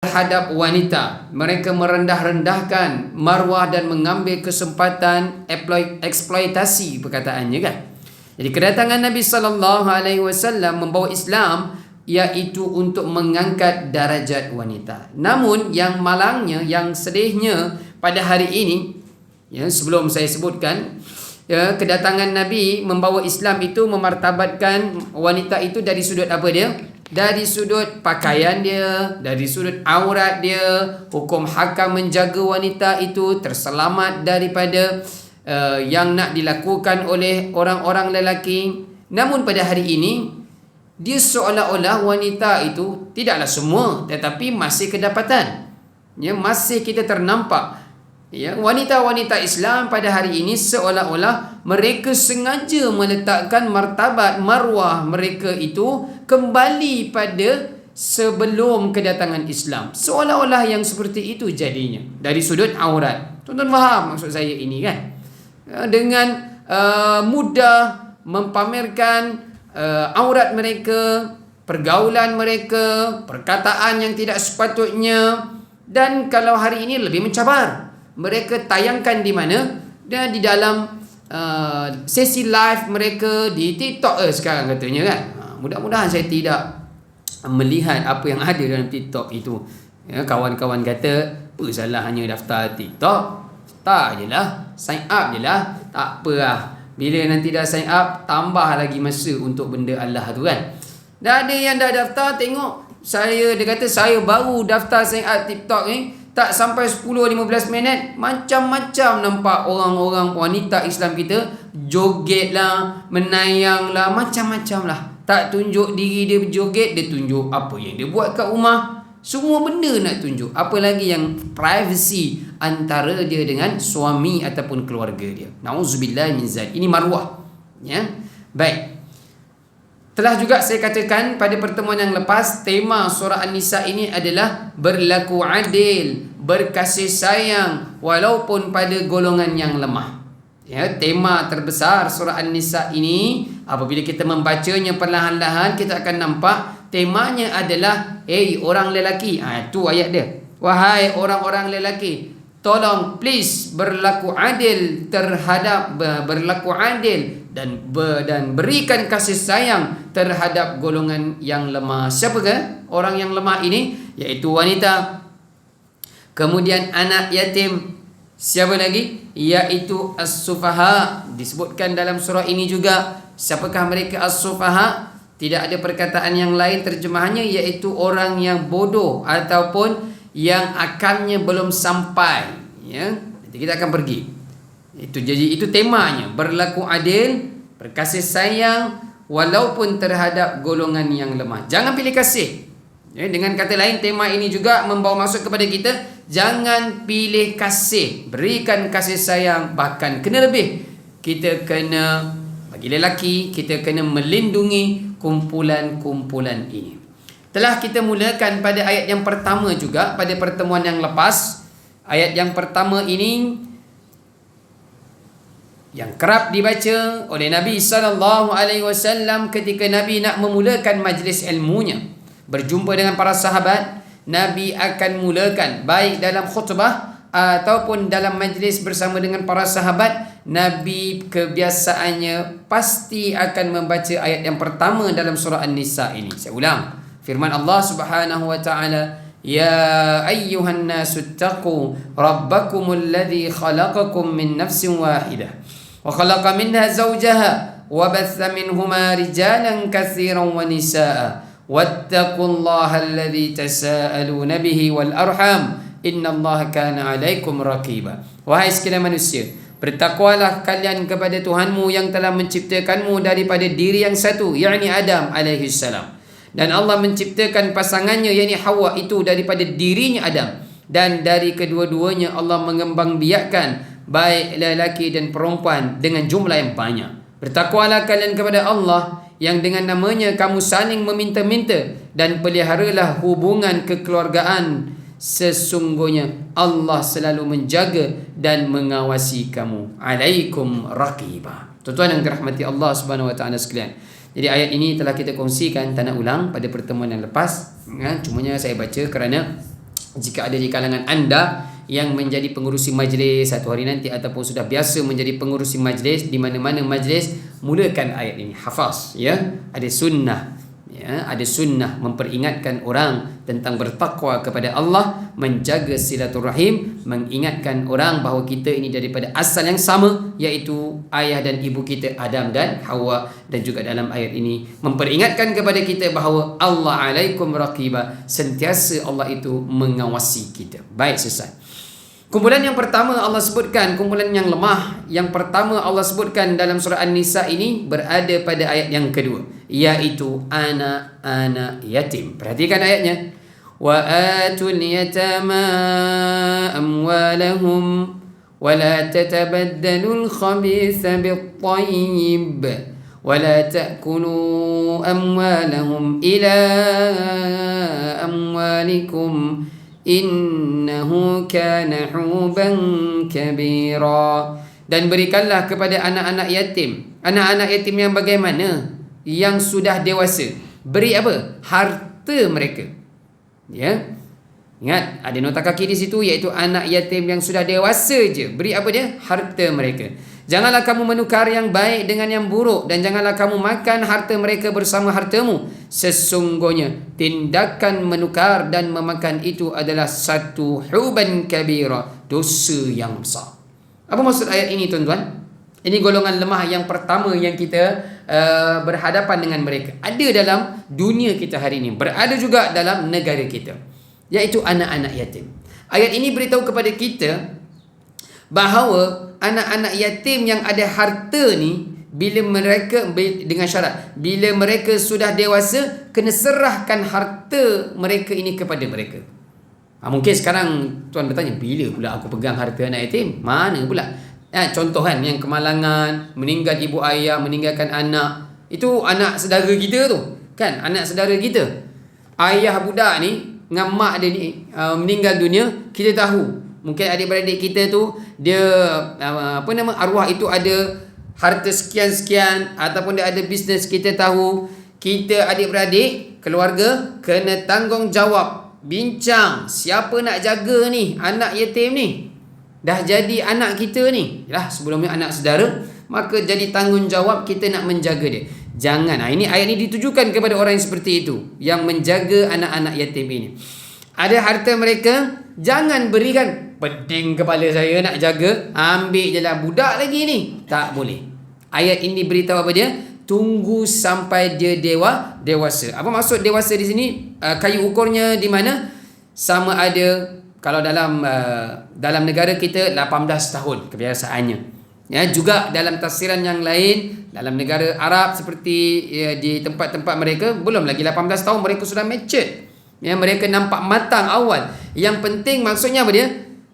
terhadap wanita. Mereka merendah-rendahkan maruah dan mengambil kesempatan eksploitasi perkataannya kan. Jadi kedatangan Nabi SAW membawa Islam iaitu untuk mengangkat darajat wanita. Namun yang malangnya, yang sedihnya pada hari ini, ya, sebelum saya sebutkan, ya, kedatangan Nabi membawa Islam itu memartabatkan wanita itu dari sudut apa dia? Dari sudut pakaian dia, dari sudut aurat dia. Hukum hakam menjaga wanita itu terselamat daripada yang nak dilakukan oleh orang-orang lelaki. Namun pada hari ini, dia seolah-olah wanita itu tidaklah semua, tetapi masih kedapatan, ya, masih kita ternampak, ya, wanita-wanita Islam pada hari ini seolah-olah mereka sengaja meletakkan martabat maruah mereka itu kembali pada sebelum kedatangan Islam. Seolah-olah yang seperti itu jadinya dari sudut aurat. Tuan-tuan faham maksud saya ini kan? Dengan mudah mempamerkan aurat mereka, pergaulan mereka, perkataan yang tidak sepatutnya. Dan kalau hari ini lebih mencabar, mereka tayangkan di mana? Dan di dalam sesi live mereka di TikTok sekarang katanya kan. Mudah-mudahan saya tidak melihat apa yang ada dalam TikTok itu. Ya, kawan-kawan kata, apa salahnya daftar TikTok? Tak je lah, sign up je lah. Tak apa lah, bila nanti dah sign up, tambah lagi masa untuk benda Allah tu kan. Dah ada yang dah daftar, tengok saya, dia kata saya baru daftar sign up TikTok ni, tak sampai 10-15 minit, macam-macam nampak orang-orang wanita Islam kita joget lah, menayang lah, macam-macam lah. Tak tunjuk diri dia berjoget, dia tunjuk apa yang dia buat kat rumah. Semua benda nak tunjuk. Apa lagi yang privacy antara dia dengan suami ataupun keluarga dia. Nauzubillah min zalik. Ini maruah. Ya. Baik. Telah juga saya katakan pada pertemuan yang lepas, tema surah An-Nisa ini adalah berlaku adil, berkasih sayang walaupun pada golongan yang lemah. Ya, tema terbesar surah An-Nisa ini, apabila kita membacanya perlahan-lahan, kita akan nampak temanya adalah, orang lelaki. Itu ayat dia. Wahai orang-orang lelaki, tolong please berlaku adil terhadap, berlaku adil dan berikan kasih sayang terhadap golongan yang lemah. Siapakah orang yang lemah ini? Iaitu wanita. Kemudian anak yatim. Siapa lagi? Iaitu as-sufaha. Disebutkan dalam surah ini juga. Siapakah mereka as-sufaha? Tidak ada perkataan yang lain terjemahannya, iaitu orang yang bodoh ataupun yang akalnya belum sampai. Ya, nanti kita akan pergi. Itu temanya, berlaku adil, berkasih sayang walaupun terhadap golongan yang lemah. Jangan pilih kasih. Ya, dengan kata lain, tema ini juga membawa maksud kepada kita, jangan pilih kasih, berikan kasih sayang, bahkan kena lebih. Kita kena, bagi lelaki, kita kena melindungi kumpulan-kumpulan ini. Telah kita mulakan pada ayat yang pertama juga pada pertemuan yang lepas. Ayat yang pertama ini yang kerap dibaca oleh Nabi SAW ketika Nabi nak memulakan majlis ilmunya, berjumpa dengan para sahabat. Nabi akan mulakan baik dalam khutbah ataupun dalam majlis bersama dengan para sahabat. Nabi kebiasaannya pasti akan membaca ayat yang pertama dalam surah An-Nisa ini. Saya ulang, firman Allah Subhanahu wa taala, ya ayyuhan nasu taqu rabbakumul ladzi khalaqakum min nafsin wahidah wa khalaqa minha zawjaha wa batha minhuma rijalan katsiran wa nisaa wattaqullaha alladzi tasaaluna bihi wal arham innallaha kana 'alaikum raqiba. Wahai sekalian manusia, bertakwalah kalian kepada Tuhanmu yang telah menciptakanmu daripada diri yang satu, yakni Adam alaihi salam. Dan Allah menciptakan pasangannya, yakni Hawa itu daripada dirinya Adam. Dan dari kedua-duanya Allah mengembangbiakkan baik lelaki dan perempuan dengan jumlah yang banyak. Bertakwalah kalian kepada Allah yang dengan namanya kamu saling meminta-minta, dan peliharalah hubungan kekeluargaan. Sesungguhnya Allah selalu menjaga dan mengawasi kamu. Alaikum raqiba. Tuan-tuan yang dirahmati Allah Subhanahu wa taala sekalian. Jadi ayat ini telah kita kongsikan tanah ulang pada pertemuan yang lepas. Cumanya saya baca kerana Jika ada di kalangan anda yang menjadi pengurusi majlis satu hari nanti ataupun sudah biasa menjadi pengurusi majlis di mana-mana majlis, mulakan ayat ini, hafaz ya. Ada sunnah ya, ada sunnah memperingatkan orang tentang bertakwa kepada Allah, menjaga silaturahim, mengingatkan orang bahawa kita ini daripada asal yang sama, iaitu ayah dan ibu kita Adam dan Hawa. Dan juga dalam ayat ini memperingatkan kepada kita bahawa Allah alaikum raqiba, sentiasa Allah itu mengawasi kita. Baik, selesai. Kumpulan yang pertama Allah sebutkan, kumpulan yang lemah yang pertama Allah sebutkan dalam surah An-Nisa ini berada pada ayat yang kedua, iaitu anak-anak yatim. Perhatikan ayatnya. Wa atul yatama amwalahum wa la tatabaddalul khabitha bit-tayyib wa la ta'kulu amwalahum ila amwalikum innahu kana huban kabira. Dan berikanlah kepada anak-anak yatim. Anak-anak yatim yang bagaimana? Yang sudah dewasa. Beri apa? Harta mereka. Ya. Ingat, ada nota kaki di situ, iaitu anak yatim yang sudah dewasa je. Beri apa dia? Harta mereka. Janganlah kamu menukar yang baik dengan yang buruk, dan janganlah kamu makan harta mereka bersama hartamu. Sesungguhnya tindakan menukar dan memakan itu adalah satu huban kabira, dosa yang besar. Apa maksud ayat ini, tuan-tuan? Ini golongan lemah yang pertama yang kita berhadapan dengan mereka. Ada dalam dunia kita hari ini, berada juga dalam negara kita, iaitu anak-anak yatim. Ayat ini beritahu kepada kita bahawa anak-anak yatim yang ada harta ni, bila mereka, dengan syarat, bila mereka sudah dewasa, kena serahkan harta mereka ini kepada mereka. Mungkin sekarang tuan bertanya, bila pula aku pegang harta anak yatim? Mana pula? Contoh kan, yang kemalangan, meninggal ibu ayah, meninggalkan anak. Itu anak saudara kita tu kan, anak saudara kita. Ayah budak ni dengan mak dia ni meninggal dunia, kita tahu. Mungkin adik-beradik kita tu, dia arwah itu ada harta sekian-sekian, ataupun dia ada bisnes, kita tahu. Kita adik-beradik, keluarga, kena tanggungjawab, bincang siapa nak jaga ni anak yatim ni. Dah jadi anak kita ni, sebelumnya anak saudara, maka jadi tanggungjawab kita nak menjaga dia. Jangan, ini ayat ni ditujukan kepada orang yang seperti itu, yang menjaga anak-anak yatim ini. Ada harta mereka, jangan berikan. Peding kepala saya nak jaga, ambil je lah, budak lagi ni. Tak boleh. Ayat ini beritahu apa dia? Tunggu sampai dia dewasa. Apa maksud dewasa di sini? Kayu ukurnya di mana? Sama ada, kalau dalam negara kita 18 tahun kebiasaannya. Ya, juga dalam tafsiran yang lain, dalam negara Arab seperti di tempat-tempat mereka, belum lagi 18 tahun mereka sudah matured. Ya, mereka nampak matang awal. Yang penting maksudnya apa dia?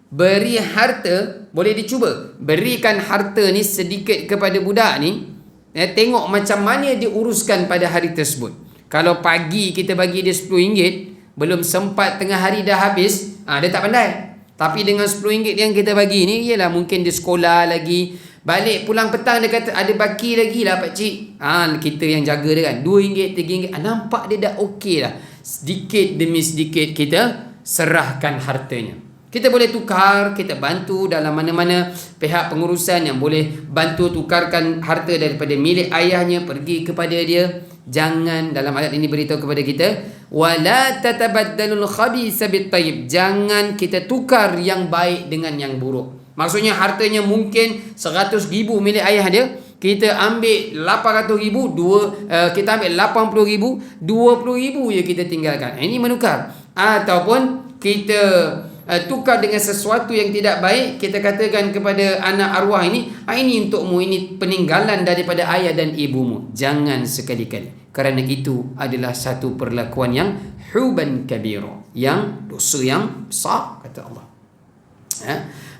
Beri harta, boleh dicuba. Berikan harta ni sedikit kepada budak ni. Tengok macam mana dia uruskan pada hari tersebut. Kalau pagi kita bagi dia RM10, belum sempat tengah hari dah habis, dia tak pandai. Tapi dengan RM10 yang kita bagi ni, ialah mungkin dia sekolah lagi, balik pulang petang dia kata ada baki lagi lah pakcik. Kita yang jaga dia kan, RM2, RM3, nampak dia dah okey lah. Sedikit demi sedikit kita serahkan hartanya. Kita boleh tukar, kita bantu dalam mana-mana pihak pengurusan yang boleh bantu tukarkan harta daripada milik ayahnya pergi kepada dia. Jangan, dalam ayat ini beritahu kepada kita, wala tatabaddalul khabitha bit-tayyib. Jangan kita tukar yang baik dengan yang buruk. Maksudnya hartanya mungkin 100,000 milik ayah dia, kita ambil 800,000, kita ambil 80,000, 20,000 je kita tinggalkan. Ini menukar. Ataupun kita tukar dengan sesuatu yang tidak baik, kita katakan kepada anak arwah ini, ini untukmu, ini peninggalan daripada ayah dan ibumu. Jangan sekali-kali, kerana itu adalah satu perlakuan yang huban kabira, yang dosa yang besar, kata Allah.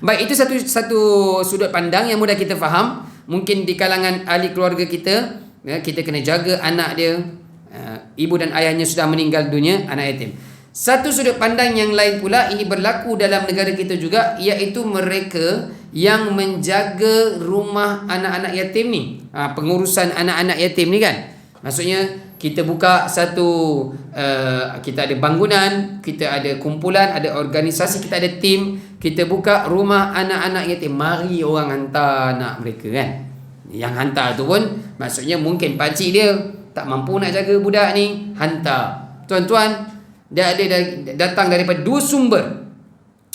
Baik, itu satu sudut pandang yang mudah kita faham. Mungkin di kalangan ahli keluarga kita, kita kena jaga anak dia, ibu dan ayahnya sudah meninggal dunia, anak yatim. Satu sudut pandang yang lain pula, ini berlaku dalam negara kita juga, iaitu mereka yang menjaga rumah anak-anak yatim ni, pengurusan anak-anak yatim ni kan. Maksudnya kita buka satu kita ada bangunan, kita ada kumpulan, ada organisasi, kita ada tim, kita buka rumah anak-anak yatim, mari orang hantar anak mereka kan. Yang hantar tu pun maksudnya mungkin pakcik dia tak mampu nak jaga budak ni, hantar. Tuan-tuan, dia ada datang daripada dua sumber.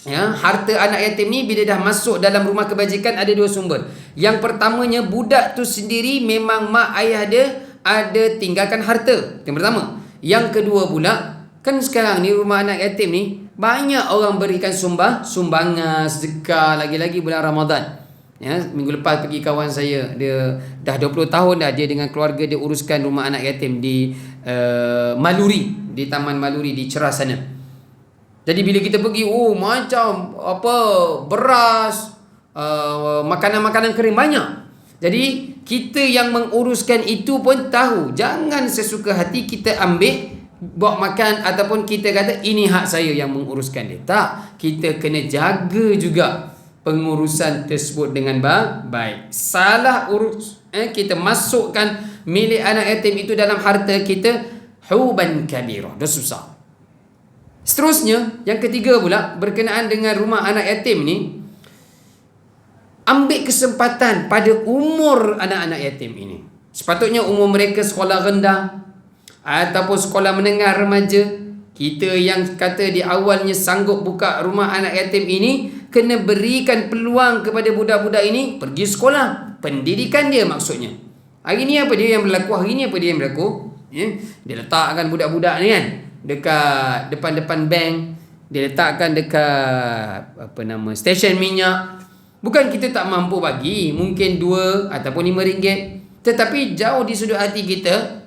Ya, harta anak yatim ni bila dah masuk dalam rumah kebajikan ada dua sumber. Yang pertamanya, budak tu sendiri memang mak ayah dia ada tinggalkan harta. Yang pertama. Yang kedua pula, kan sekarang ni rumah anak yatim ni banyak orang berikan sumbangan, sedekah, lagi-lagi bulan Ramadan. Ya, minggu lepas pergi kawan saya, dia dah 20 tahun dah dia dengan keluarga dia uruskan rumah anak yatim di Maluri, di Taman Maluri di Cerah sana. Jadi bila kita pergi, macam apa, beras, makanan-makanan kering banyak. Jadi kita yang menguruskan itu pun tahu, jangan sesuka hati kita ambil buat makan ataupun kita kata ini hak saya yang menguruskan dia. Tak, kita kena jaga juga pengurusan tersebut dengan baik. Salah urus, kita masukkan milik anak yatim itu dalam harta kita, huban kabirah, dah susah. Seterusnya, yang ketiga pula berkenaan dengan rumah anak yatim ni, ambil kesempatan pada umur anak-anak yatim ini. Sepatutnya umur mereka sekolah rendah ataupun sekolah menengah remaja. Kita yang kata di awalnya sanggup buka rumah anak yatim ini, kena berikan peluang kepada budak-budak ini pergi sekolah. Pendidikan dia maksudnya. Hari ni apa dia yang berlaku? Dia letakkan budak-budak ni kan dekat depan-depan bank, dia letakkan dekat stesen minyak. Bukan kita tak mampu bagi, mungkin 2 ataupun 5 ringgit, tetapi jauh di sudut hati kita,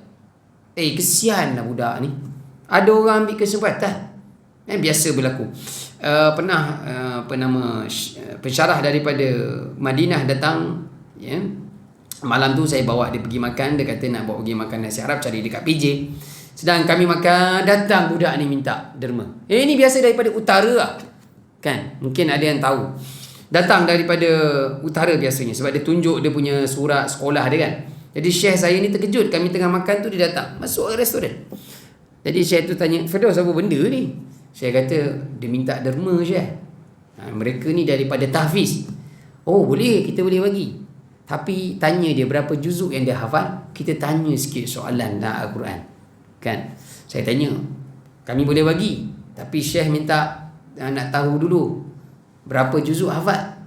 kesianlah budak ni. Ada orang ambil kesempatan. Biasa berlaku. Pensyarah daripada Madinah datang, ya. Malam tu saya bawa dia pergi makan. Dia kata nak bawa pergi makan nasi Arab, cari dekat PJ. Sedang kami makan, datang budak ni minta derma. Ini biasa daripada utara lah. Kan? Mungkin ada yang tahu. Datang daripada utara biasanya. Sebab dia tunjuk dia punya surat sekolah dia kan. Jadi syekh saya ni terkejut. Kami tengah makan tu dia datang. Masuk ke restoran. Jadi syekh tu tanya, Firdaus apa benda ni? Syekh kata, dia minta derma syekh. Mereka ni daripada tahfiz. Boleh, kita boleh bagi. Tapi tanya dia berapa juzuk yang dia hafal. Kita tanya sikit soalan dalam Al-Quran. Kan? Saya tanya, kami boleh bagi, tapi syekh minta nak tahu dulu berapa juzuk hafal.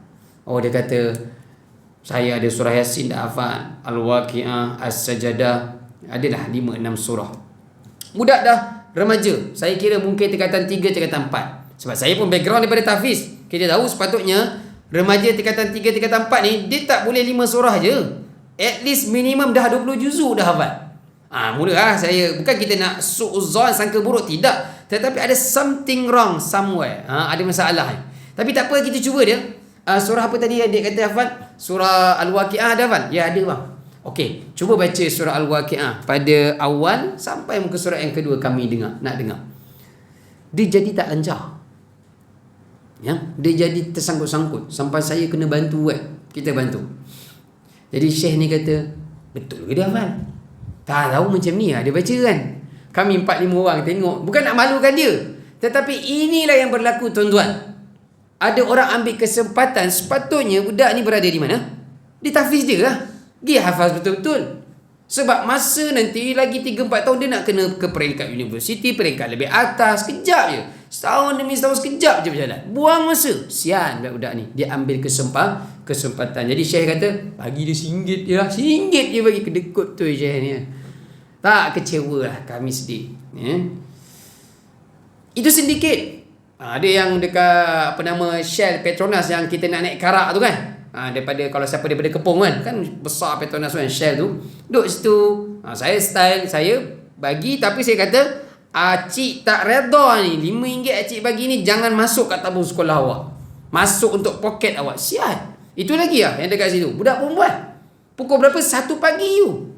Dia kata, saya ada surah Yasin dah hafal, Al-Waqi'ah, As-Sajadah, adalah 5-6 surah. Budak dah remaja, saya kira mungkin tingkatan 3, tingkatan 4. Sebab saya pun background daripada tahfiz. Kita tahu sepatutnya remaja tingkatan 3, tingkatan 4 ni, dia tak boleh 5 surah je. At least minimum dah 20 juzuk dah hafal. Mula saya, bukan kita nak su'uzon, sangka buruk, tidak, tetapi ada something wrong somewhere. Ada masalah. Tapi tak apa, kita cuba dia. Surah apa tadi adik kata hafal? Surah Al-Waqi'ah ada hafal? Ya, ada bang. Okey, cuba baca surah Al-Waqi'ah pada awal sampai muka surat yang kedua, kami nak dengar. Dia jadi tak lancar. Ya, dia jadi tersangkut-sangkut sampai saya kena bantu buat. Kita bantu. Jadi syekh ni kata, betul ke dia hafal? Tak tahu macam ni dia baca kan. Kami 4-5 orang tengok. Bukan nak malukan dia, tetapi inilah yang berlaku tuan-tuan. Ada orang ambil kesempatan. Sepatutnya budak ni berada di mana? Di tahfiz dia lah. Dia hafaz betul-betul. Sebab masa nanti lagi 3-4 tahun dia nak kena ke peringkat universiti, peringkat lebih atas. Sekejap je. Setahun demi setahun, sekejap je berjalan. Buang masa. Sian budak ni. Dia ambil kesempatan. Jadi syekh kata, bagi dia RM1 je lah. RM1 je bagi, kedekut tu syekh ni. Tak, kecewa lah kami sedih. Itu sedikit. Ada yang dekat Shell Petronas yang kita nak naik karak tu kan. Daripada, kalau siapa daripada Kepong kan besar Petronas kan, Shell tu duduk situ. Saya bagi, tapi saya kata acik tak reda ni. RM5 acik bagi ni jangan masuk kat tabung sekolah awak, masuk untuk poket awak. Sial. Itu lagi lah yang dekat situ, budak perempuan. Pukul berapa? 1 pagi tu.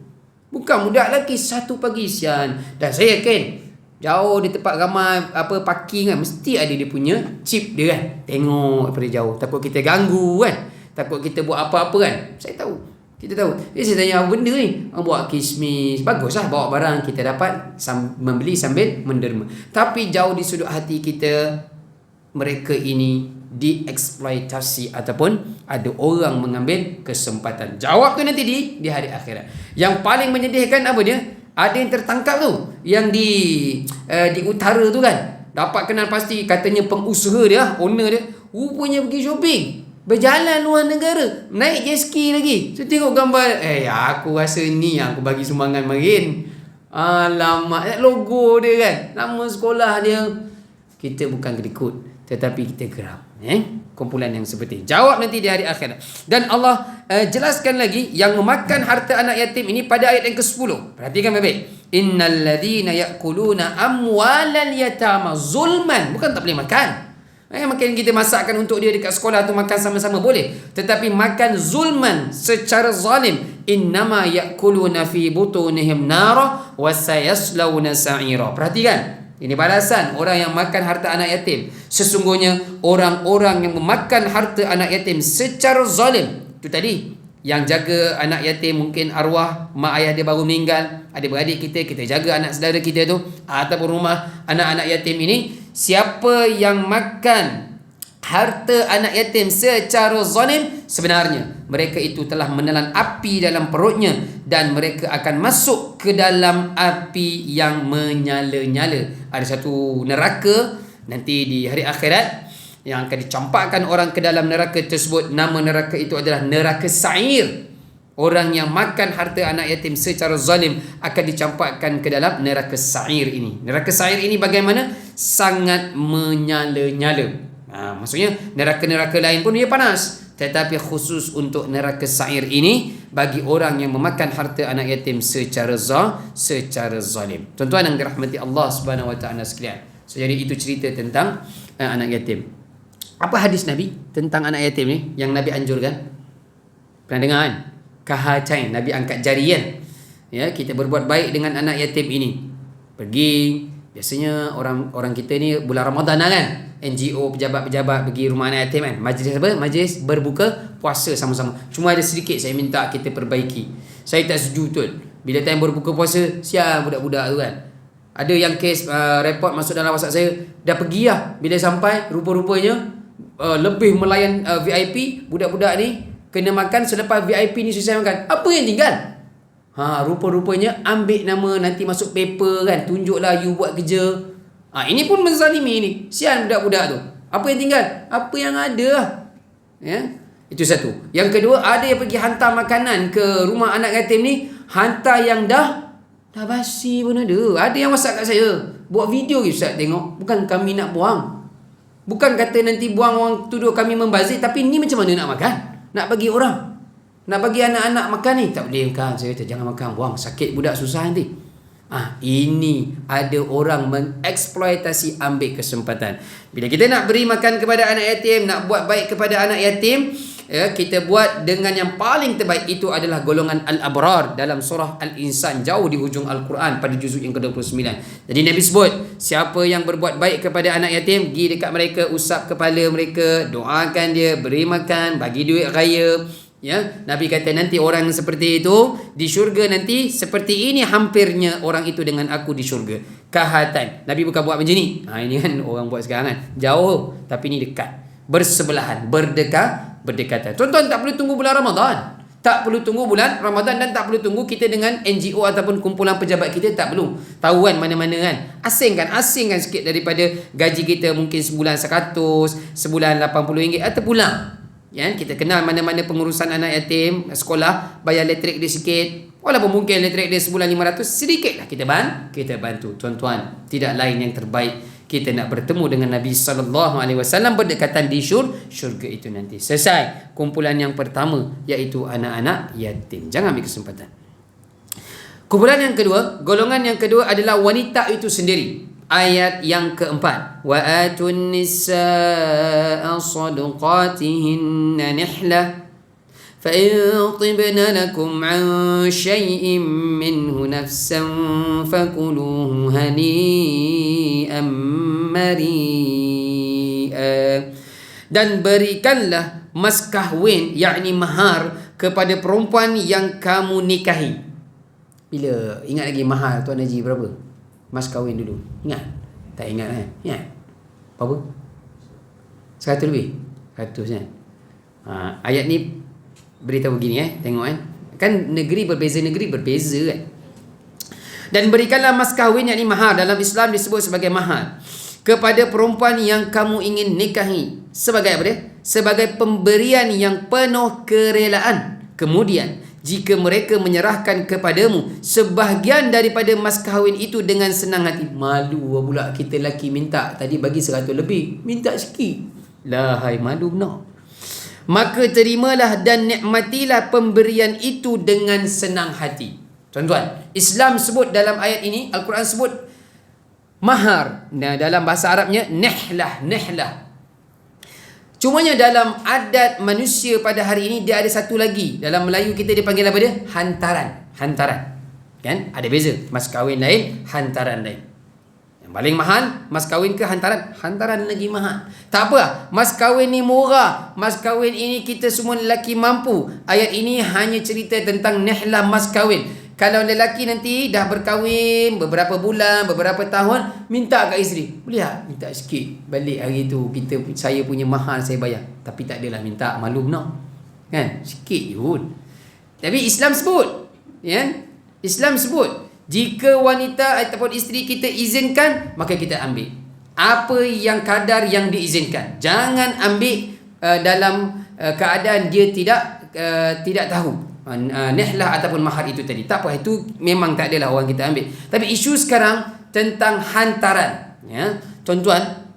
Bukan budak lelaki, 1 pagi. Sian. Dan saya yakin jauh di tempat ramai parking kan, mesti ada dia punya chip dia kan. Tengok daripada jauh, takut kita ganggu kan, takut kita buat apa-apa kan. Saya tahu Kita tahu. Saya tanya apa benda ni? Buat kismis. Baguslah bawa barang. Kita dapat membeli sambil menderma. Tapi jauh di sudut hati kita, mereka ini dieksploitasi ataupun ada orang mengambil kesempatan. Jawab tu nanti di hari akhirat. Yang paling menyedihkan apa dia? Ada yang tertangkap tu, yang di utara tu kan. Dapat kenal pasti, katanya pengusaha dia, owner dia, rupanya pergi shopping, berjalan luar negara, naik jet ski lagi. So tengok gambar, aku rasa ni aku bagi sumbangan marin. Alamak, logo dia kan, nama sekolah dia. Kita bukan kedekut, tetapi kita geram. Kumpulan yang seperti. Jawab nanti di hari akhirat. Dan Allah jelaskan lagi yang memakan harta anak yatim ini pada ayat yang ke-10. Perhatikan baik-baik. Innal ladzina ya'kuluna amwalal yatama zulman. Bukan tak boleh makan. Makan kita masakkan untuk dia dekat sekolah tu, makan sama-sama boleh. Tetapi makan zulman, secara zalim. Innama ya'kuluna fi butunihim nara wa sayaslawna sa'ira. Perhatikan. Ini balasan orang yang makan harta anak yatim. Sesungguhnya orang-orang yang memakan harta anak yatim secara zalim. Itu tadi, yang jaga anak yatim mungkin arwah mak ayah dia baru meninggal, adik-beradik kita jaga anak saudara kita tu, ataupun rumah anak-anak yatim ini. Siapa yang makan harta anak yatim secara zalim, sebenarnya mereka itu telah menelan api dalam perutnya, dan mereka akan masuk ke dalam api yang menyala-nyala. Ada satu neraka nanti di hari akhirat yang akan dicampakkan orang ke dalam neraka tersebut. Nama neraka itu adalah neraka Sa'ir. Orang yang makan harta anak yatim secara zalim akan dicampakkan ke dalam neraka Sa'ir ini. Neraka Sa'ir ini bagaimana? Sangat menyala-nyala. Maksudnya neraka-neraka lain pun dia panas, tetapi khusus untuk neraka Sa'ir ini bagi orang yang memakan harta anak yatim secara zalim. Tuan-tuan yang dirahmati Allah Subhanahu wa taala sekalian. So, jadi itu cerita tentang anak yatim. Apa hadis Nabi tentang anak yatim ni yang Nabi anjurkan? Pernah dengar kan? Kahacain, Nabi angkat jari kan? Ya, kita berbuat baik dengan anak yatim ini. Pergi, biasanya orang kita ni bulan Ramadan lah kan? NGO, pejabat-pejabat pergi rumah anak yatim kan? Majlis apa? Majlis berbuka puasa sama-sama. Cuma ada sedikit saya minta kita perbaiki. Saya tak setuju betul. Bila time berbuka puasa, sial budak-budak tu kan. Ada yang kes report masuk dalam WhatsApp saya, dah pergi lah. Bila sampai, rupa-rupanya lebih melayan VIP, budak-budak ni kena makan selepas VIP ni selesai makan. Apa yang tinggal? Rupa-rupanya ambil nama, nanti masuk paper kan, tunjuklah you buat kerja. Ini pun menzalimi ni. Sian budak-budak tu. Apa yang tinggal? Apa yang ada lah. Ya? Itu satu. Yang kedua, ada yang pergi hantar makanan ke rumah anak yatim ni, hantar yang dah basi pun ada. Ada yang WhatsApp kat saya, buat video ke Ustaz tengok. Bukan kami nak buang. Bukan kata nanti buang orang tuduh kami membazir, tapi ni macam mana nak makan? Nak bagi orang, nak bagi anak-anak makan ni. Tak boleh kan, saya kata jangan makan, buang, sakit budak susah nanti. Ini ada orang mengeksploitasi, ambil kesempatan. Bila kita nak beri makan kepada anak yatim, nak buat baik kepada anak yatim, kita buat dengan yang paling terbaik. Itu adalah golongan Al-Abrar dalam surah Al-Insan, jauh di hujung Al-Quran pada juzuk yang ke-29. Jadi Nabi sebut, siapa yang berbuat baik kepada anak yatim, pergi dekat mereka, usap kepala mereka, doakan dia, beri makan, bagi duit raya. Ya, Nabi kata nanti orang seperti itu di syurga nanti seperti ini hampirnya orang itu dengan aku di syurga. Kahatan. Nabi bukan buat macam ni. Ini kan orang buat sekarang kan. Jauh, tapi ni dekat. Bersebelahan, berdekatan. Tuan-tuan tak perlu tunggu bulan Ramadan. Tak perlu tunggu bulan Ramadan, dan tak perlu tunggu kita dengan NGO ataupun kumpulan pejabat kita, tak perlu. Tahu kan mana-mana kan. Asingkan sikit daripada gaji kita, mungkin sebulan 100, sebulan RM80 atau pulang. Ya, kita kenal mana-mana pengurusan anak yatim, sekolah, bayar elektrik dia sikit. Walaupun mungkin elektrik dia sebulan 500, sedikit lah kita bantu. Tuan-tuan, tidak lain yang terbaik kita nak bertemu dengan Nabi SAW berdekatan di syurga itu nanti. Selesai kumpulan yang pertama, iaitu anak-anak yatim. Jangan ambil kesempatan. Kumpulan yang kedua, golongan yang kedua adalah wanita itu sendiri. Ayat yang keempat, wa atun nisaa sadaqatihinna nihlah fa in tibna lakum an shay'in minhu nafsan fakuluhu hani'an mari'a. Dan berikanlah mas kahwin, yakni mahar, kepada perempuan yang kamu nikahi. Bila ingat lagi mahar Tuan Haji berapa? Mas kahwin dulu. Ingat? Tak ingat kan? Ingat? Berapa? 100 lebih? 100 kan? Ayat ni beritahu begini tengok kan negeri berbeza kan. Dan berikanlah mas kahwin yakni mahar, dalam Islam disebut sebagai mahar, kepada perempuan yang kamu ingin nikahi sebagai apa dia? Sebagai pemberian yang penuh kerelaan. Kemudian jika mereka menyerahkan kepadamu sebahagian daripada mas kahwin itu dengan senang hati, malu pula kita lelaki minta, tadi bagi 100 lebih, minta sikit, lahai malu benar, maka terimalah dan nikmatilah pemberian itu dengan senang hati. Tuan-tuan, Islam sebut dalam ayat ini, Al-Quran sebut mahar. Nah, dalam bahasa Arabnya nihlah. Cumanya dalam adat manusia pada hari ini dia ada satu lagi. Dalam Melayu kita dipanggil apa dia? Hantaran. Kan? Ada beza. Mas kahwin lain, hantaran lain. Yang paling mahal mas kahwin ke hantaran? Hantaran lagi mahal. Tak apa, mas kahwin ni murah. Mas kahwin ini kita semua lelaki mampu. Ayat ini hanya cerita tentang nihlah mas kahwin. Kalau lelaki nanti dah berkahwin beberapa bulan, beberapa tahun, minta kat isteri, boleh tak? Minta sikit. Balik hari tu saya punya mahal saya bayar. Tapi tak adalah minta, malu benar. Kan? Sikit je pun. Tapi Islam sebut, Islam sebut, jika wanita ataupun isteri kita izinkan, maka kita ambil apa yang kadar yang diizinkan. Jangan ambil dalam keadaan dia tidak tahu nihlah ataupun mahar itu tadi. Tak apa, itu memang tak adalah orang kita ambil. Tapi isu sekarang tentang hantaran, tuan-tuan,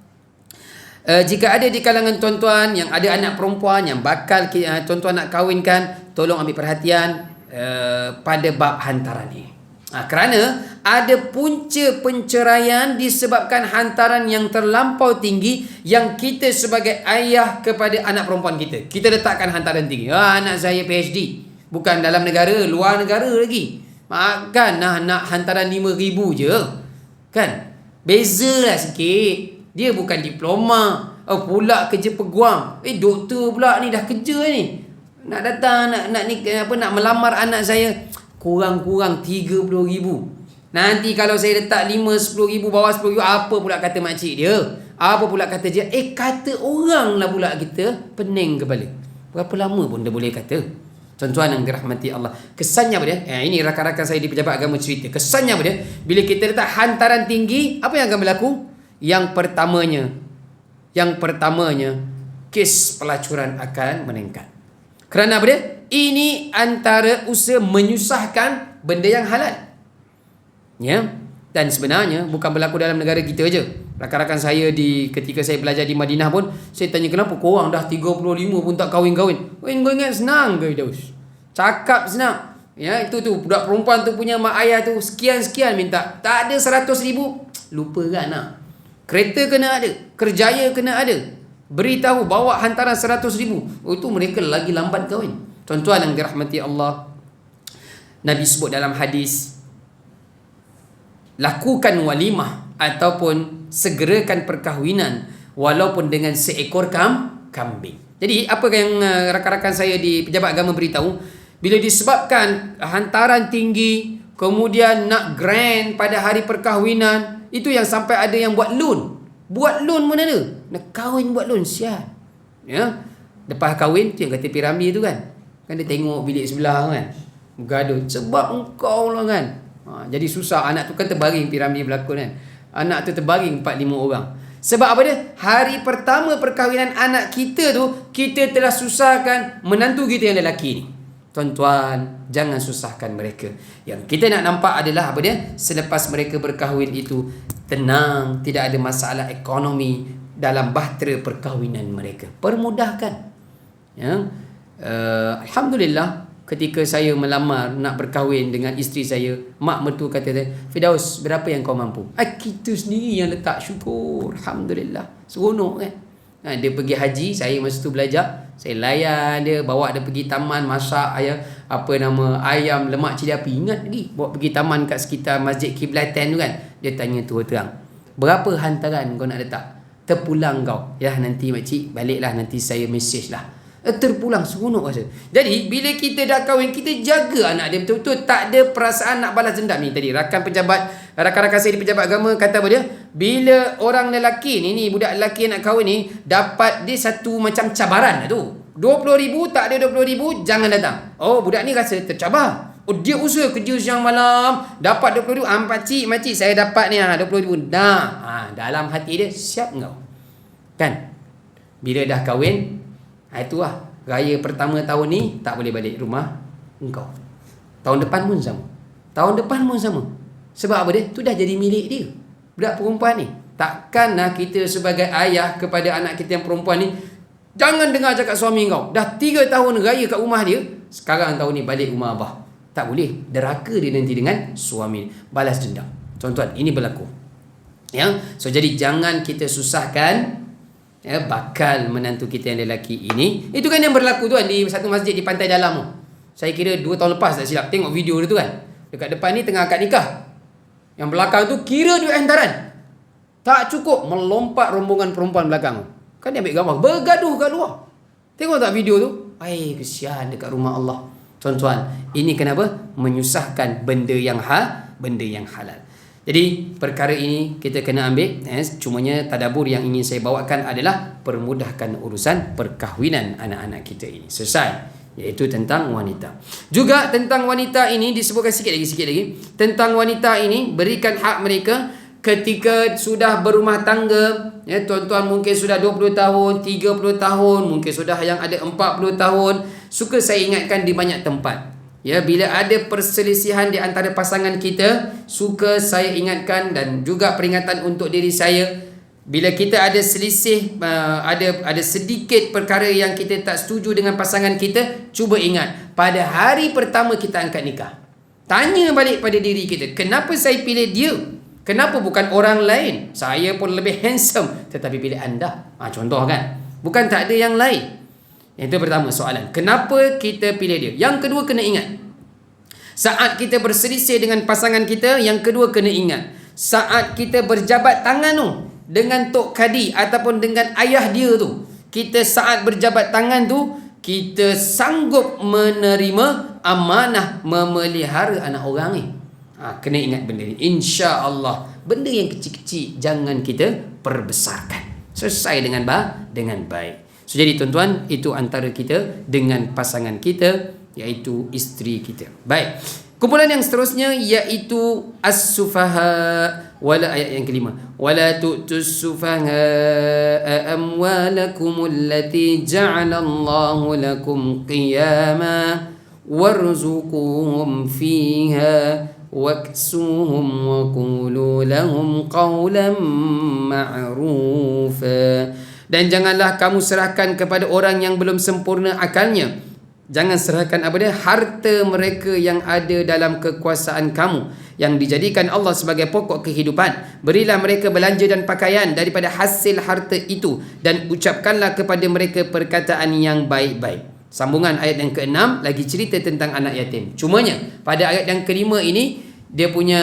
jika ada di kalangan tuan-tuan yang ada anak perempuan yang bakal tuan-tuan nak kahwinkan, tolong ambil perhatian pada bab hantaran ni. Kerana ada punca penceraian disebabkan hantaran yang terlampau tinggi yang kita sebagai ayah kepada anak perempuan kita letakkan hantaran tinggi. Anak saya PhD, bukan dalam negara, luar negara lagi. Kan nak hantaran 5,000 je. Kan? Bezalah sikit. Dia bukan diploma. Pula kerja peguam. Doktor pula ni dah kerja ni. Nak datang nak melamar anak saya, kurang-kurang 30,000. Nanti kalau saya letak 5-10,000, bawah 10,000, apa pula kata makcik dia? Apa pula kata dia? Kata orang lah pula kita pening kepala. Berapa lama pun dia boleh kata. Tuan-tuan yang dirahmati Allah, kesannya apa dia? Ini rakan-rakan saya di Pejabat Agama cerita. Kesannya apa dia? Bila kita letak hantaran tinggi, apa yang akan berlaku? Yang pertamanya, kes pelacuran akan meningkat. Kerana apa dia? Ini antara usaha menyusahkan benda yang halal. Dan sebenarnya bukan berlaku dalam negara kita je. Rakan-rakan saya ketika saya belajar di Madinah pun, saya tanya kenapa korang dah 35 pun tak kahwin-kahwin. Kau ingat senang ke Daus? Cakap senang. Itu budak perempuan tu punya mak ayah tu sekian-sekian minta. Tak ada 100,000, lupa kan nak. Kereta kena ada, kerjaya kena ada. Beritahu bawa hantaran 100,000. Itu mereka lagi lambat kahwin. Tuan-tuan yang dirahmati Allah, Nabi sebut dalam hadis, lakukan walimah ataupun segerakan perkahwinan walaupun dengan seekor kambing. Jadi apa yang rakan-rakan saya di Pejabat Agama beritahu, bila disebabkan hantaran tinggi, kemudian nak grand pada hari perkahwinan, itu yang sampai ada yang buat loan. Buat loan pun ada. Nak kahwin buat loan, sial. Lepas kahwin tu yang kata piramli tu kan dia tengok bilik sebelah kan, gaduh sebab engkau lah kan. Jadi susah. Anak tu kan terbaring, piramli berlakon kan. Anak tu terbaring 4-5 orang. Sebab apa dia? Hari pertama perkahwinan anak kita tu, kita telah susahkan menantu kita yang lelaki ni. Tuan-tuan, jangan susahkan mereka. Yang kita nak nampak adalah apa dia? Selepas mereka berkahwin itu tenang, tidak ada masalah ekonomi dalam bahtera perkahwinan mereka. Permudahkan. Alhamdulillah, ketika saya melamar nak berkahwin dengan isteri saya, mak mertua kata saya, Firdaus, berapa yang kau mampu? Kita sendiri yang letak, syukur, Alhamdulillah, seronok kan. Dia pergi haji, saya masa tu belajar, saya layan dia, bawa dia pergi taman, masak ayam lemak cili api, ingat lagi, bawa pergi taman kat sekitar Masjid Kiblatan tu kan. Dia tanya terang, berapa hantaran kau nak letak? Terpulang kau. Ya, nanti makcik baliklah, nanti saya mesej lah. Terpulang seronok rasa. Jadi bila kita dah kahwin, kita jaga anak dia betul-betul, tak ada perasaan nak balas dendam. Ni tadi rakan-rakan saya di pejabat agama kata apa dia, bila orang lelaki ni budak lelaki nak kahwin ni, dapat dia satu macam cabaran tu. 20,000 tak ada 20,000, jangan datang. Oh, budak ni rasa tercabar. Oh, dia usaha kerja siang malam, dapat 20,000. Makcik, saya dapat ni 20,000. Dah. Dalam hati dia, siap engkau. Kan? Bila dah kahwin, itulah raya pertama tahun ni tak boleh balik rumah engkau. Tahun depan pun sama. Sebab apa dia? Tu dah jadi milik dia. Budak perempuan ni. Takkanlah kita sebagai ayah kepada anak kita yang perempuan ni, jangan dengar cakap suami kau. Dah 3 tahun raya kat rumah dia, sekarang tahun ni balik rumah abah. Tak boleh. Deraka dia nanti dengan suami. Balas dendam. Tuan-tuan, ini berlaku. Ya? So jadi jangan kita susahkan bakal menantu kita yang lelaki ini. Itu kan yang berlaku tuan di satu masjid di Pantai Dalam tu. Saya kira 2 tahun lepas tak silap, tengok video dia tu kan. Dekat depan ni tengah akad nikah, yang belakang tu kira duit hantaran. Tak cukup, melompat rombongan perempuan belakang. Kan dia ambil gambar, bergaduh kat luar. Tengok tak video tu? Kesian dekat rumah Allah. Tuan-tuan, ini kenapa? Menyusahkan benda yang halal. Jadi perkara ini kita kena ambil. Cumanya tadabbur yang ingin saya bawakan adalah permudahkan urusan perkahwinan anak-anak kita ini. Selesai. Iaitu tentang wanita. Juga tentang wanita ini disebutkan sikit lagi. Tentang wanita ini, berikan hak mereka ketika sudah berumah tangga. Tuan-tuan mungkin sudah 20 tahun, 30 tahun, mungkin sudah yang ada 40 tahun. Suka saya ingatkan di banyak tempat. Bila ada perselisihan di antara pasangan kita, suka saya ingatkan dan juga peringatan untuk diri saya. Bila kita ada selisih, ada sedikit perkara yang kita tak setuju dengan pasangan kita, cuba ingat, pada hari pertama kita angkat nikah, tanya balik pada diri kita, kenapa saya pilih dia? Kenapa bukan orang lain? Saya pun lebih handsome, tetapi pilih anda. Contoh kan? Bukan tak ada yang lain. Itu pertama soalan. Kenapa kita pilih dia? Yang kedua, kena ingat, saat kita berselisih dengan pasangan kita, yang kedua kena ingat, saat kita berjabat tangan tu dengan Tok Kadi ataupun dengan ayah dia tu, kita saat berjabat tangan tu, kita sanggup menerima amanah memelihara anak orang ni. Kena ingat benda ni. InsyaAllah, benda yang kecil-kecil jangan kita perbesarkan. Selesai dengan baik. So jadi tuan-tuan, itu antara kita dengan pasangan kita, iaitu isteri kita. Baik. Kumpulan yang seterusnya iaitu as-sufaha, ayat yang kelima. Wala tu'tus sufaha amwalakum allati ja'alallahu lakum qiyama warzuquhum fiha waksuhum wa qulu lahum qawlan ma'rufa. Dan janganlah kamu serahkan kepada orang yang belum sempurna akalnya. Jangan serahkan harta mereka yang ada dalam kekuasaan kamu, yang dijadikan Allah sebagai pokok kehidupan. Berilah mereka belanja dan pakaian daripada hasil harta itu, dan ucapkanlah kepada mereka perkataan yang baik-baik. Sambungan ayat yang ke-6 lagi cerita tentang anak yatim. Cumanya pada ayat yang kelima ini, dia punya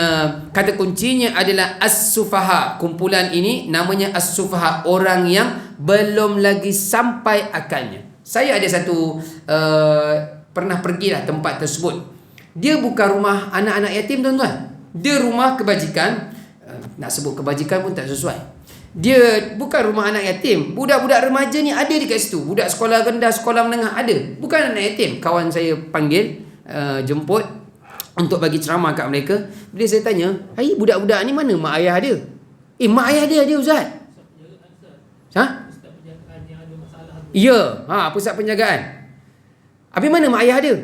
kata kuncinya adalah as-sufaha. Kumpulan ini namanya as-sufaha, orang yang belum lagi sampai akalnya. Saya ada satu pernah pergilah tempat tersebut. Dia bukan rumah anak-anak yatim tuan-tuan. Dia rumah kebajikan. Nak sebut kebajikan pun tak sesuai. Dia bukan rumah anak yatim. Budak-budak remaja ni ada dekat situ. Budak sekolah rendah, sekolah menengah ada. Bukan anak yatim. Kawan saya panggil, jemput untuk bagi ceramah kat mereka. Bila saya tanya, budak-budak ni mana mak ayah dia? Mak ayah dia ada Ustaz. Ya, pusat penjagaan. Habis mana mak ayah dia?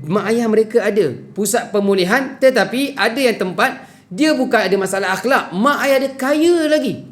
Mak ayah mereka ada pusat pemulihan, tetapi ada yang tempat dia bukan ada masalah akhlak, mak ayah dia kaya lagi.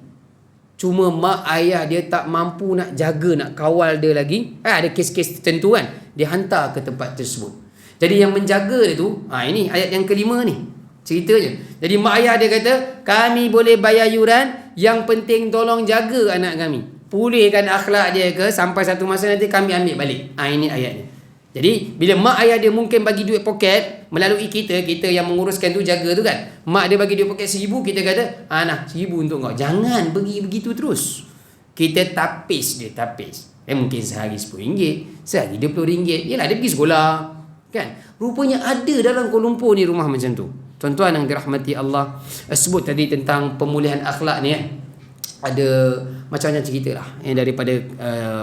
Cuma mak ayah dia tak mampu nak jaga, nak kawal dia lagi. Ada kes-kes tertentu kan, dia hantar ke tempat tersebut. Jadi yang menjaga dia tu, ini ayat yang kelima ni ceritanya. Jadi mak ayah dia kata, kami boleh bayar yuran, yang penting tolong jaga anak kami, pulihkan akhlak dia ke, sampai satu masa nanti kami ambil balik. Ini ayatnya. Jadi bila mak ayah dia mungkin bagi duit poket melalui kita yang menguruskan tu, jaga tu kan, mak dia bagi duit poket 1,000, kita kata, nah 1,000 untuk kau. Jangan bagi begitu terus. Kita tapis dia, tapis. Mungkin sehari RM10, sehari RM20. Yelah, dia pergi sekolah. Kan? Rupanya ada dalam Kuala Lumpur ni rumah macam tu. Tuan-tuan yang dirahmati Allah, sebut tadi tentang pemulihan akhlak ni. Ada macam-macam cerita lah. Daripada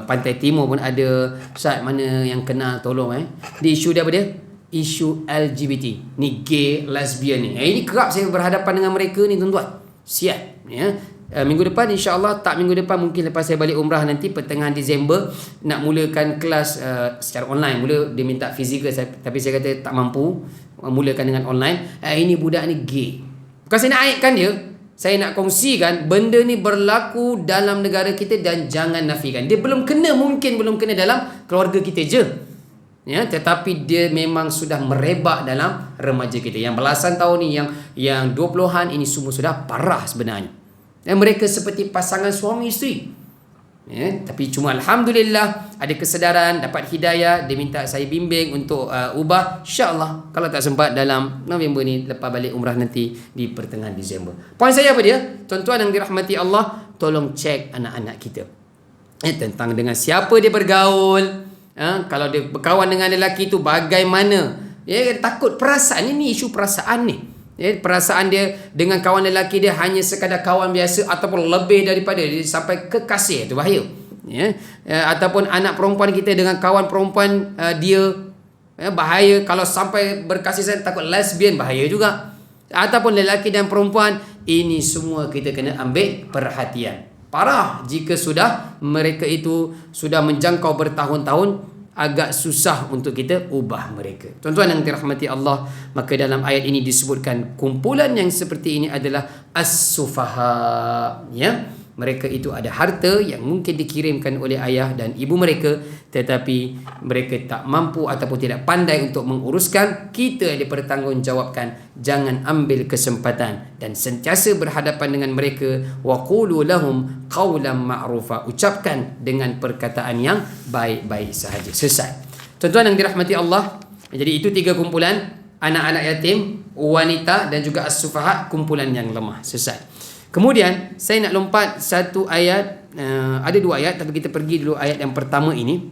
Pantai Timur pun ada. Ustaz mana yang kenal tolong. Di isu dia apa dia? Isu LGBT. Ni gay, lesbian ni. Ini kerap saya berhadapan dengan mereka ni tuan-tuan. Siap. Ya. Minggu depan insya-Allah, tak minggu depan, mungkin lepas saya balik umrah nanti pertengahan Disember nak mulakan kelas secara online. Mula dia minta fizikal, tapi saya kata tak mampu, mulakan dengan online. Ini budak ni gay. Bukan saya nak aibkan dia, saya nak kongsikan benda ni berlaku dalam negara kita dan jangan nafikan. Dia mungkin belum kena dalam keluarga kita je. Ya, tetapi dia memang sudah merebak dalam remaja kita. Yang belasan tahun ni, yang 20-an ini semua sudah parah sebenarnya. Dan mereka seperti pasangan suami isteri. Ya, tapi cuma alhamdulillah ada kesedaran, dapat hidayah, dia minta saya bimbing untuk ubah. InsyaAllah kalau tak sempat dalam November ni, lepas balik umrah nanti di pertengahan Disember. Poin saya apa dia? Tuan-tuan yang dirahmati Allah, tolong cek anak-anak kita. Tentang dengan siapa dia bergaul. Kalau dia berkawan dengan lelaki tu bagaimana? Takut perasaan ni isu perasaan ni. Perasaan dia dengan kawan lelaki dia hanya sekadar kawan biasa ataupun lebih daripada dia sampai kekasih, itu bahaya. Ataupun anak perempuan kita dengan kawan perempuan dia, bahaya. Kalau sampai berkasih sayang, takut lesbian, bahaya juga. Ataupun lelaki dan perempuan, ini semua kita kena ambil perhatian. Parah jika mereka itu sudah menjangkau bertahun-tahun, agak susah untuk kita ubah mereka. Tuan-tuan yang dirahmati Allah, maka dalam ayat ini disebutkan kumpulan yang seperti ini adalah as-sufaha. Mereka itu ada harta yang mungkin dikirimkan oleh ayah dan ibu mereka, tetapi mereka tak mampu ataupun tidak pandai untuk menguruskan. Kita yang dipertanggungjawabkan. Jangan ambil kesempatan dan sentiasa berhadapan dengan mereka. Wa qulu lahum qawlan ma'rufa. Ucapkan dengan perkataan yang baik-baik sahaja. Selesai. Tuan-tuan yang dirahmati Allah, jadi itu 3 kumpulan: anak-anak yatim, wanita dan juga as-sufaha, kumpulan yang lemah. Selesai. Kemudian saya nak lompat satu ayat, ada 2 ayat, tapi kita pergi dulu ayat yang pertama ini,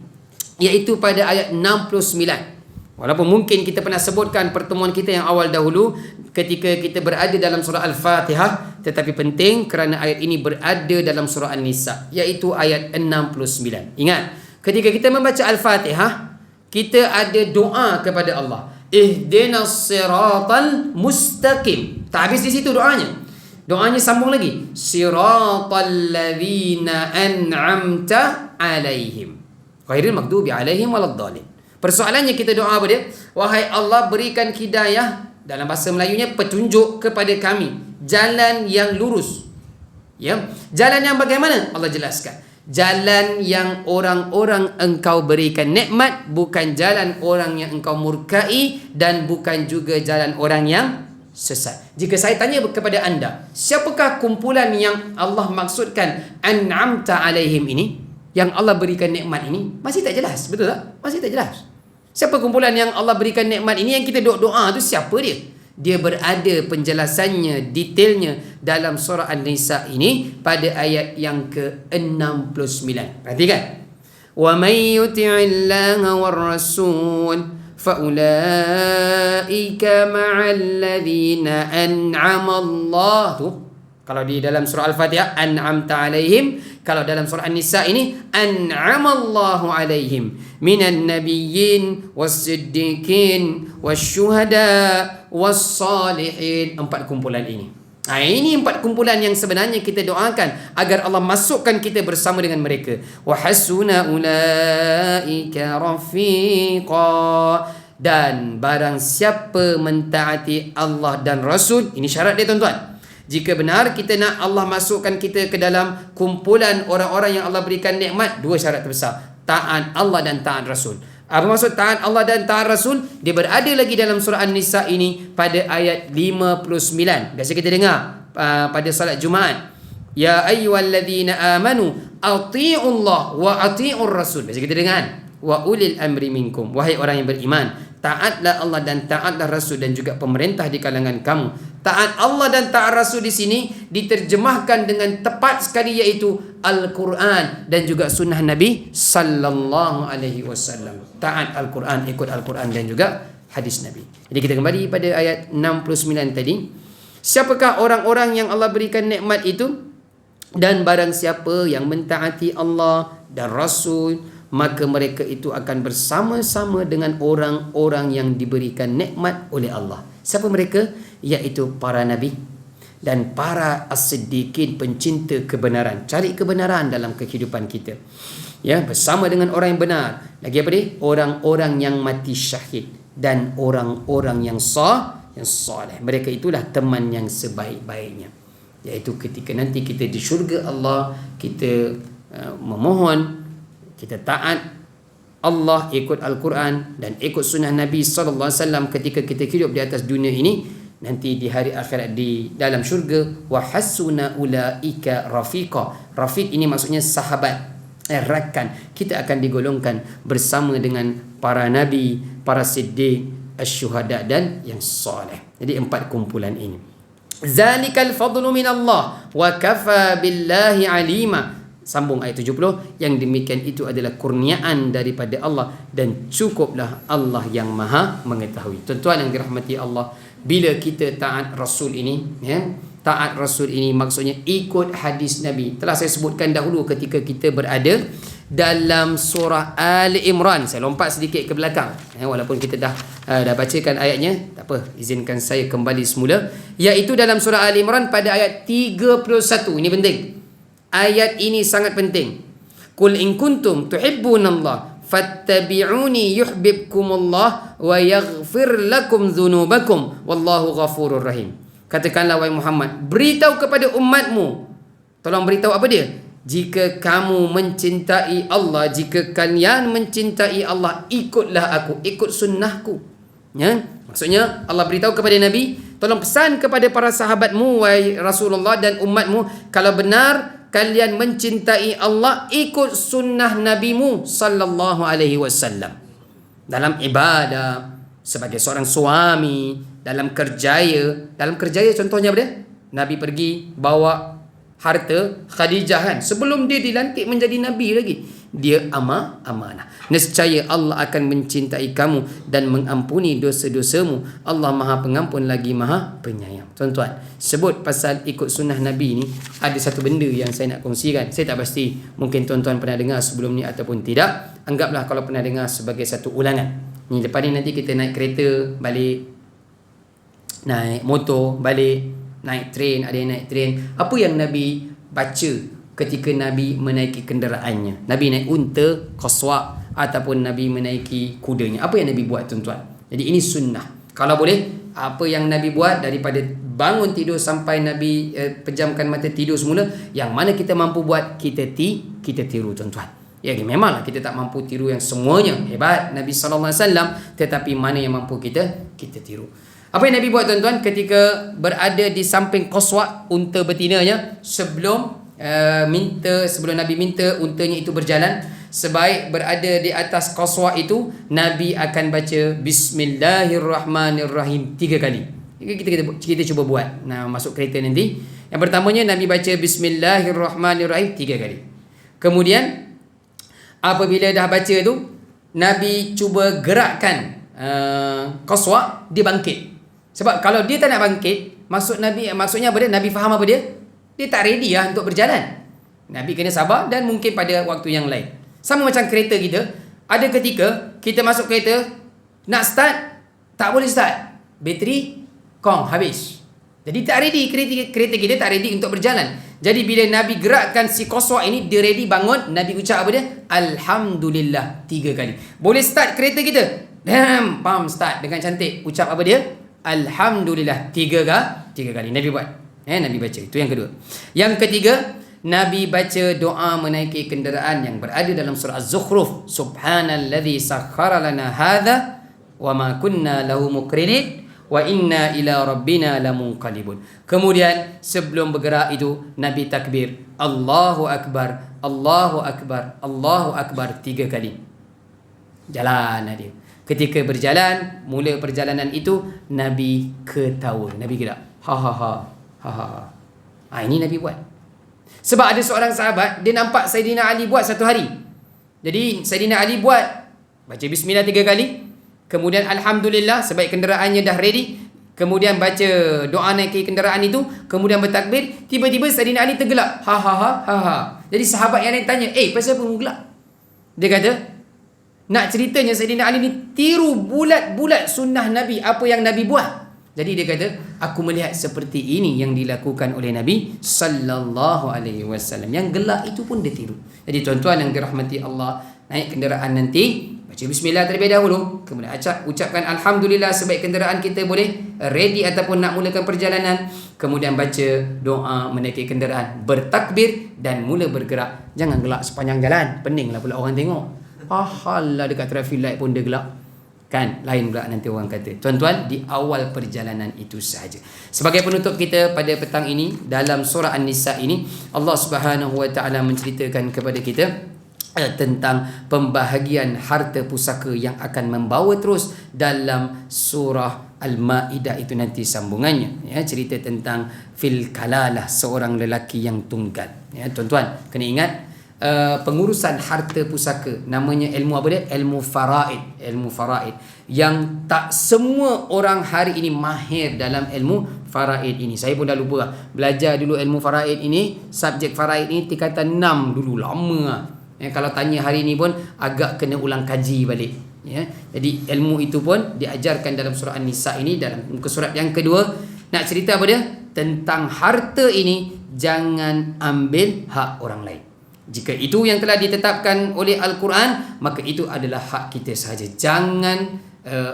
iaitu pada ayat 69. Walaupun mungkin kita pernah sebutkan pertemuan kita yang awal dahulu ketika kita berada dalam surah Al-Fatihah, tetapi penting kerana ayat ini berada dalam surah An-Nisa, iaitu ayat 69. Ingat, ketika kita membaca Al-Fatihah, kita ada doa kepada Allah. Ihdinas siratal mustaqim. Tak habis di situ doanya. Doanya sambung lagi. Siratal ladzina an'amta alaihim ghairil maghdubi alaihim waladdallin. Persoalannya kita doa apa dia? Wahai Allah, berikan hidayah, dalam bahasa Melayunya petunjuk kepada kami, jalan yang lurus. Jalan yang bagaimana? Allah jelaskan. Jalan yang orang-orang engkau berikan nikmat, bukan jalan orang yang engkau murkai, dan bukan juga jalan orang yang sesat. Jika saya tanya kepada anda, siapakah kumpulan yang Allah maksudkan an'amta alaihim ini, yang Allah berikan nikmat ini? Masih tak jelas, betul tak? Masih tak jelas. Siapa kumpulan yang Allah berikan nikmat ini, yang kita doa tu siapa dia? Dia berada penjelasannya, detailnya dalam surah An-Nisa ini pada ayat yang ke-69. Perhatikan. Wa may yuti'illaha war rasul فَأُولَٰئِكَ مَعَ الَّذِينَ أَنْعَمَ اللَّهُ. Kalau di dalam surah Al-Fatihah an'amta alaihim, kalau dalam surah An-Nisa ini an'amallahu alaihim minan nabiyyin was-siddiqin wasyuhada was-salihin. 4 kumpulan ini. Ini 4 kumpulan yang sebenarnya kita doakan agar Allah masukkan kita bersama dengan mereka. Wa hasuna ulaika rafiqa. Dan barang siapa mentaati Allah dan Rasul, ini syarat dia tuan-tuan. Jika benar kita nak Allah masukkan kita ke dalam kumpulan orang-orang yang Allah berikan nikmat, 2 syarat terbesar: taat Allah dan taat Rasul. Apa maksud taat Allah dan taat Rasul? Dia berada lagi dalam surah An-Nisa ini pada ayat 59. Biasa kita dengar pada salat Jumaat. Ya ayyuhalladzina amanu atii'ullah wa atii'ur rasul. Biasa kita dengar. Wa ulil amri minkum. Wahai orang yang beriman, taatlah Allah dan taatlah Rasul dan juga pemerintah di kalangan kamu. Taat Allah dan taat Rasul di sini diterjemahkan dengan tepat sekali, iaitu Al-Quran dan juga sunnah Nabi sallallahu alaihi wasallam. Taat Al-Quran, ikut Al-Quran dan juga hadis Nabi. Jadi kita kembali pada ayat 69 tadi. Siapakah orang-orang yang Allah berikan nikmat itu? Dan barang siapa yang mentaati Allah dan Rasul, maka mereka itu akan bersama-sama dengan orang-orang yang diberikan nikmat oleh Allah. Siapa mereka? Iaitu para Nabi dan para as-siddiqin, pencinta kebenaran. Cari kebenaran dalam kehidupan kita, ya, bersama dengan orang yang benar. Lagi apa dia? Orang-orang yang mati syahid dan orang-orang yang saleh. Mereka itulah teman yang sebaik-baiknya. Iaitu ketika nanti kita di syurga Allah, kita memohon, kita taat Allah, ikut Al-Quran dan ikut sunnah Nabi sallallahu alaihi wasallam ketika kita hidup di atas dunia ini. Nanti di hari akhirat di dalam syurga, wa hasuna ulaika rafiqa. Rafiq ini maksudnya sahabat, rakan. Kita akan digolongkan bersama dengan para nabi, para siddiq, asy-syuhada dan yang soleh. Jadi 4 kumpulan ini. Zalikal fadlu minallah wa kafa billahi alima. Sambung ayat 70, yang demikian itu adalah kurniaan daripada Allah dan cukuplah Allah yang maha mengetahui. Tuan-tuan yang dirahmati Allah, bila kita taat Rasul ini, ya, taat Rasul ini maksudnya ikut hadis Nabi. Telah saya sebutkan dahulu ketika kita berada dalam surah Ali Imran. Saya lompat sedikit ke belakang, walaupun kita dah bacakan ayatnya, tak apa, izinkan saya kembali semula, iaitu dalam surah Ali Imran pada ayat 31. Ini penting. Ayat ini sangat penting. Qul in kuntum tuhibbunallah fattabi'uni yuhibbukumullah wa yaghfir lakum dzunubakum wallahu ghafurur rahim. Katakanlah wahai Muhammad, beritahu kepada umatmu. Tolong beritahu apa dia? Jika kamu mencintai Allah, jika kalian mencintai Allah, ikutlah aku, ikut sunnahku. Ya, maksudnya Allah beritahu kepada Nabi, tolong pesan kepada para sahabatmu wahai Rasulullah dan umatmu, kalau benar kalian mencintai Allah, ikut sunnah Nabimu sallallahu alaihi wasallam. Dalam ibadah, sebagai seorang suami, dalam kerjaya contohnya apa dia? Nabi pergi bawa harta Khadijah kan, sebelum dia dilantik menjadi Nabi lagi. Dia amanah. Nescaya Allah akan mencintai kamu dan mengampuni dosa-dosamu. Allah Maha Pengampun lagi Maha Penyayang. Tuan-tuan, sebut pasal ikut sunnah Nabi ni, ada satu benda yang saya nak kongsikan. Saya tak pasti, mungkin tuan-tuan pernah dengar sebelum ni ataupun tidak. Anggaplah kalau pernah dengar sebagai satu ulangan. Ni lepas ni nanti kita naik kereta balik, naik motor balik, naik train, ada yang naik train. Apa yang Nabi baca ketika Nabi menaiki kenderaannya? Nabi naik unta, qaswa, ataupun Nabi menaiki kudanya. Apa yang Nabi buat, tuan-tuan? Jadi ini sunnah. Kalau boleh, apa yang Nabi buat daripada bangun tidur sampai Nabi pejamkan mata tidur semula, yang mana kita mampu buat, kita tiru, tuan-tuan. Ya, memanglah kita tak mampu tiru yang semuanya hebat Nabi SAW, tetapi mana yang mampu kita tiru. Apa yang Nabi buat, tuan-tuan, ketika berada di samping qaswa, unta betinanya, sebelum Nabi minta untanya itu berjalan, sebaik berada di atas qaswa itu, Nabi akan baca Bismillahirrahmanirrahim 3 kali. Kita cuba buat. Nah, masuk kereta nanti. Yang pertamanya Nabi baca Bismillahirrahmanirrahim 3 kali. Kemudian apabila dah baca tu, Nabi cuba gerakkan qaswa, dia bangkit. Sebab kalau dia tak nak bangkit, maksudnya apa dia? Nabi faham apa dia? Dia tak ready lah untuk berjalan. Nabi kena sabar dan mungkin pada waktu yang lain. Sama macam kereta kita. Ada ketika kita masuk kereta, nak start, tak boleh start. Bateri kong habis. Jadi tak ready, kereta kita tak ready untuk berjalan. Jadi bila Nabi gerakkan si qaswa ini, dia ready bangun, Nabi ucap apa dia? Alhamdulillah 3 kali. Boleh start kereta kita. Pam, start dengan cantik. Ucap apa dia? Alhamdulillah 3 kali. Nabi buat. Nabi baca. Itu yang kedua. Yang ketiga, Nabi baca doa menaiki kenderaan yang berada dalam surah Az-Zukhruf. Subhanalladzi sakhkhara lana hadza wa ma kunna lahu muqrinin wa inna ila rabbina lamunqalibun. Kemudian sebelum bergerak itu, Nabi takbir, Allahu Akbar, Allahu Akbar, Allahu Akbar 3 kali. Jalan dia. Ketika berjalan, mula perjalanan itu Nabi ketawa. Nabi kira ha ha ha ha ha. Ini Nabi buat. Sebab ada seorang sahabat, dia nampak Saidina Ali buat satu hari. Jadi Saidina Ali buat, baca bismillah 3 kali, kemudian alhamdulillah sebab kenderaannya dah ready, kemudian baca doa naiki kenderaan itu, kemudian bertakbir. Tiba-tiba Saidina Ali tergelak. Ha ha ha ha ha. Jadi sahabat yang lain tanya, pasal apa kamu gelak? Dia kata, nak ceritanya Saidina Ali ni tiru bulat-bulat sunnah Nabi, apa yang Nabi buat. Jadi dia kata, aku melihat seperti ini yang dilakukan oleh Nabi sallallahu alaihi wasallam. Yang gelak itu pun dia tiru. Jadi tuan-tuan yang dirahmati Allah, naik kenderaan nanti, baca bismillah terlebih dahulu, kemudian ucapkan alhamdulillah sebaik kenderaan kita boleh ready ataupun nak mulakan perjalanan, kemudian baca doa menaiki kenderaan, bertakbir dan mula bergerak. Jangan gelak sepanjang jalan, peninglah pula orang tengok. Pahala dekat traffic light pun dia gelak. Kan, lain pula nanti orang kata. Tuan-tuan, di awal perjalanan itu sahaja. Sebagai penutup kita pada petang ini, dalam surah An-Nisa ini, Allah Subhanahu wa taala menceritakan kepada kita tentang pembahagian harta pusaka yang akan membawa terus dalam surah Al-Ma'idah itu nanti sambungannya, ya, cerita tentang fil kalalah, seorang lelaki yang tunggal. Ya, tuan-tuan kena ingat, pengurusan harta pusaka namanya ilmu apa dia? Ilmu faraid, yang tak semua orang hari ini mahir dalam ilmu faraid ini. Saya pun dah lupa lah. Belajar dulu ilmu faraid ini, subjek faraid ini tingkatan 6 dulu, lama lah. Ya, kalau tanya hari ini pun agak kena ulang kaji balik. Ya, jadi ilmu itu pun diajarkan dalam surah An-Nisa ini, dalam muka surat yang kedua. Nak cerita apa dia? Tentang harta ini, jangan ambil hak orang lain. Jika itu yang telah ditetapkan oleh Al-Quran, maka itu adalah hak kita sahaja. Jangan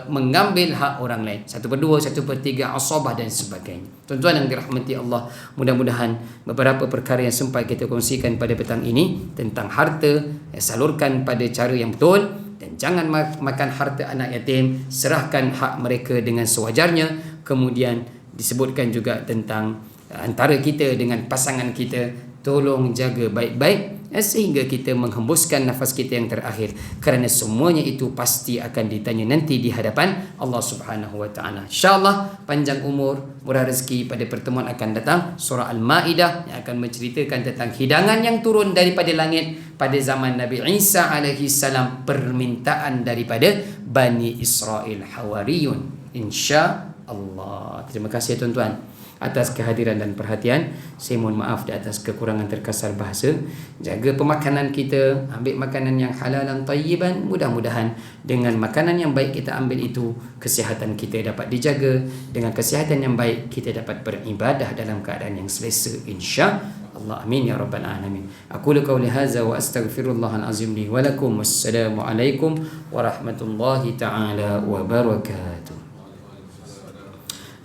mengambil hak orang lain. 1/2, 1/3 asabah dan sebagainya. Tuan-tuan yang dirahmati Allah, mudah-mudahan beberapa perkara yang sempat kita kongsikan pada petang ini tentang harta, salurkan pada cara yang betul, dan jangan makan harta anak yatim, serahkan hak mereka dengan sewajarnya. Kemudian disebutkan juga tentang antara kita dengan pasangan kita, tolong jaga baik-baik sehingga kita menghembuskan nafas kita yang terakhir, kerana semuanya itu pasti akan ditanya nanti di hadapan Allah Subhanahu wa taala. Insya-Allah panjang umur, murah rezeki. Pada pertemuan akan datang surah Al-Maidah yang akan menceritakan tentang hidangan yang turun daripada langit pada zaman Nabi Isa alaihi salam, permintaan daripada Bani Israel Hawariyun. Insya-Allah. Terima kasih tuan-tuan atas kehadiran dan perhatian. Saya mohon maaf di atas kekurangan terkasar bahasa. Jaga pemakanan kita, ambil makanan yang halal dan tayyiban. Mudah-mudahan dengan makanan yang baik kita ambil itu, kesihatan kita dapat dijaga. Dengan kesihatan yang baik, kita dapat beribadah dalam keadaan yang selesa, insya-Allah. Amin ya rabbal alamin. Aqulu qawli hadza wa astaghfirullahal azim li wa lakum. Wassalamu alaikum warahmatullahi taala wabarakatuh.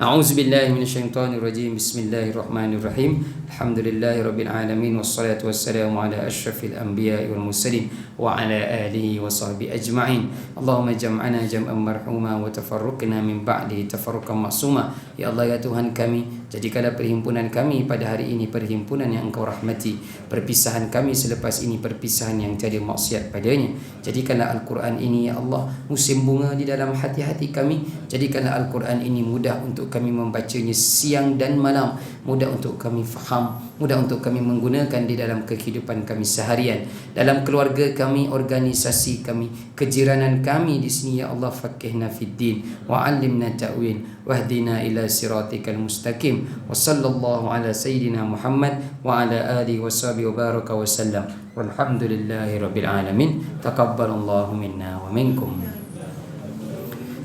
A'udzu billahi minasyaitonir rajim. Bismillahirrahmanirrahim. Alhamdulillahirabbil alamin wassalatu wassalamu ala asyrafil anbiya'i wal mursalin wa ala alihi wa sahbihi ajma'in. Allahumma jam'ana jam'an marhuma wa tafarruqna min ba'di tafarruqan ma'suma. Ya Allah, ya Tuhan kami, jadikanlah perhimpunan kami pada hari ini perhimpunan yang Engkau rahmati. Perpisahan kami selepas ini perpisahan yang tiada maksiat padanya. Jadikanlah Al-Quran ini ya Allah musim bunga di dalam hati-hati kami. Jadikanlah Al-Quran ini mudah untuk kami membacanya siang dan malam, mudah untuk kami faham, mudah untuk kami menggunakan di dalam kehidupan kami seharian, dalam keluarga kami, organisasi kami, kejiranan kami di sini ya Allah. Faqihna fid din wa 'allimna ta'wil wahdina ila siratikal mustaqim. Wa sallallahu ala sayyidina Muhammad wa ala alihi wa sahbihi wa baraka wa sallam. Walhamdulillahi rabbil alamin. Taqabbalallahu minna wa minkum.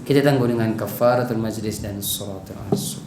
Kita tangguh dengan kafaratul majlis dan suratul asr.